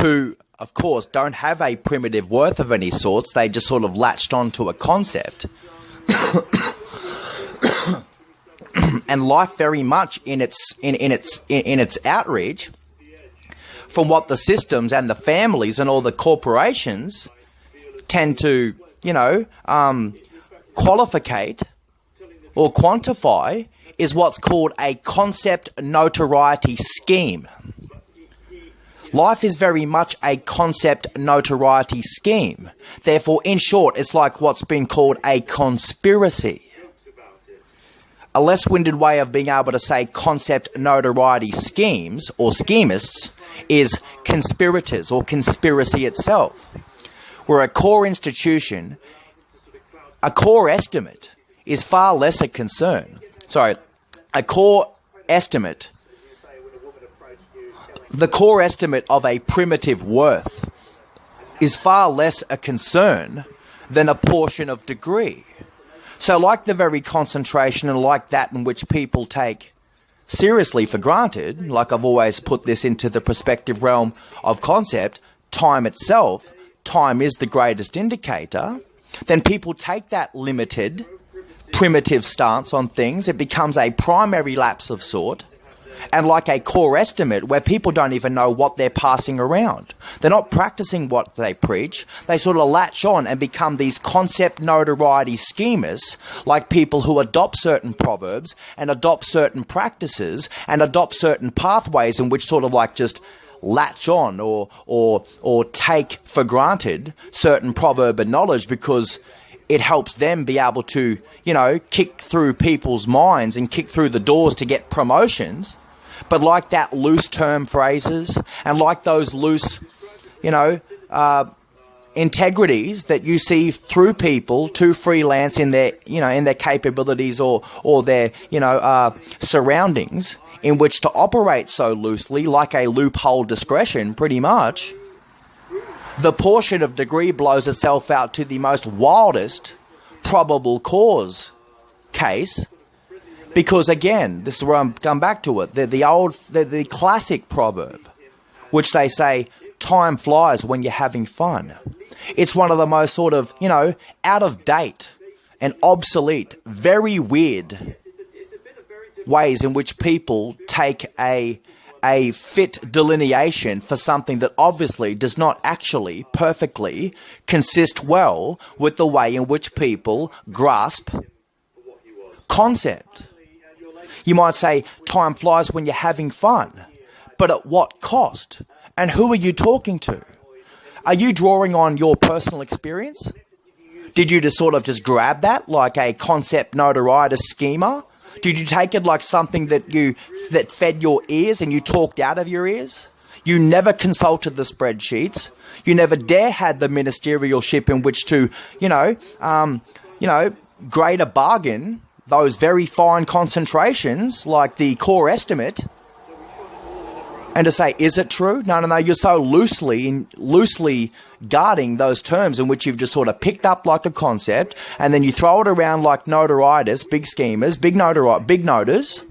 who, of course, don't have a primitive worth of any sorts. They just sort of latched onto a concept. And life very much in its outreach from what the systems and the families and all the corporations tend to, qualificate or quantify is what's called a concept notoriety scheme. Life is very much a concept notoriety scheme. Therefore, in short, it's like what's been called a conspiracy. A less-winded way of being able to say concept notoriety schemes or schemists is conspirators or conspiracy itself. Where a core institution, a core estimate is far less a concern. A core estimate, the core estimate of a primitive worth is far less a concern than a portion of degree. So like the very concentration and like that in which people take seriously for granted, like I've always put this into the perspective realm of concept, time itself, time is the greatest indicator, then people take that limited, primitive stance on things. It becomes a primary lapse of sort, and like a core estimate where people don't even know what they're passing around. They're not practicing what they preach. They sort of latch on and become these concept notoriety schemers, like people who adopt certain proverbs and adopt certain practices and adopt certain pathways in which sort of like just latch on or take for granted certain proverb and knowledge because it helps them be able to, kick through people's minds and kick through the doors to get promotions. But like that loose term phrases and like those loose, integrities that you see through people to freelance in their, in their capabilities or their, surroundings in which to operate so loosely, like a loophole discretion, pretty much, the portion of degree blows itself out to the most wildest probable cause case. Because again, this is where I'm come back to it. The classic proverb, which they say, time flies when you're having fun. It's one of the most sort of, out of date and obsolete, very weird ways in which people take a fit delineation for something that obviously does not actually perfectly consist well with the way in which people grasp concept. You might say, time flies when you're having fun, but at what cost? And who are you talking to? Are you drawing on your personal experience? Did you just sort of just grab that like a concept notoriety schema? Did you take it like something that fed your ears and you talked out of your ears? You never consulted the spreadsheets. You never dare had the ministerialship in which to, grade a bargain those very fine concentrations like the core estimate and to say, is it true? No, you're so loosely guarding those terms in which you've just sort of picked up like a concept and then you throw it around like notoritis, big schemers, big noters,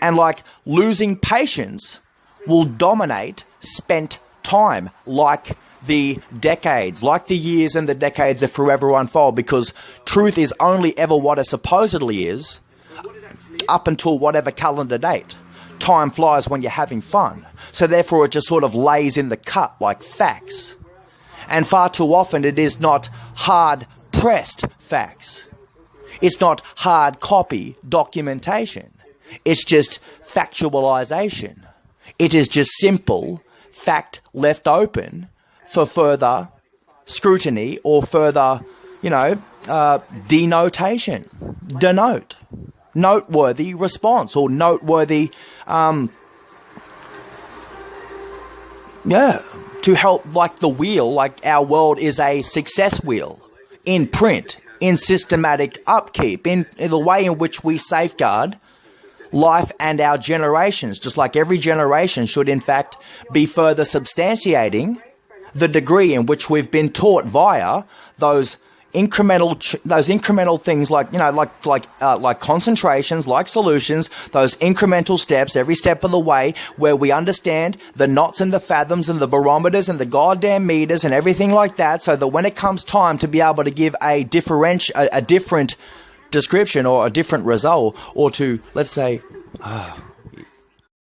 and like losing patience will dominate spent time like the decades, like the years and the decades that forever unfold, because truth is only ever what it supposedly is up until whatever calendar date. Time flies when you're having fun. So therefore it just sort of lays in the cut like facts. And far too often it is not hard-pressed facts. It's not hard copy documentation. It's just factualization. It is just simple fact left open for further scrutiny or further, denotation. Denote. Noteworthy response or noteworthy, to help like the wheel, like our world is a success wheel in print, in systematic upkeep, in the way in which we safeguard life and our generations, just like every generation should in fact be further substantiating the degree in which we've been taught via those incremental things, like, you know, like concentrations, like solutions, those incremental steps every step of the way, where we understand the knots and the fathoms and the barometers and the goddamn meters and everything like that, so that when it comes time to be able to give a different description or a different result, or to, let's say,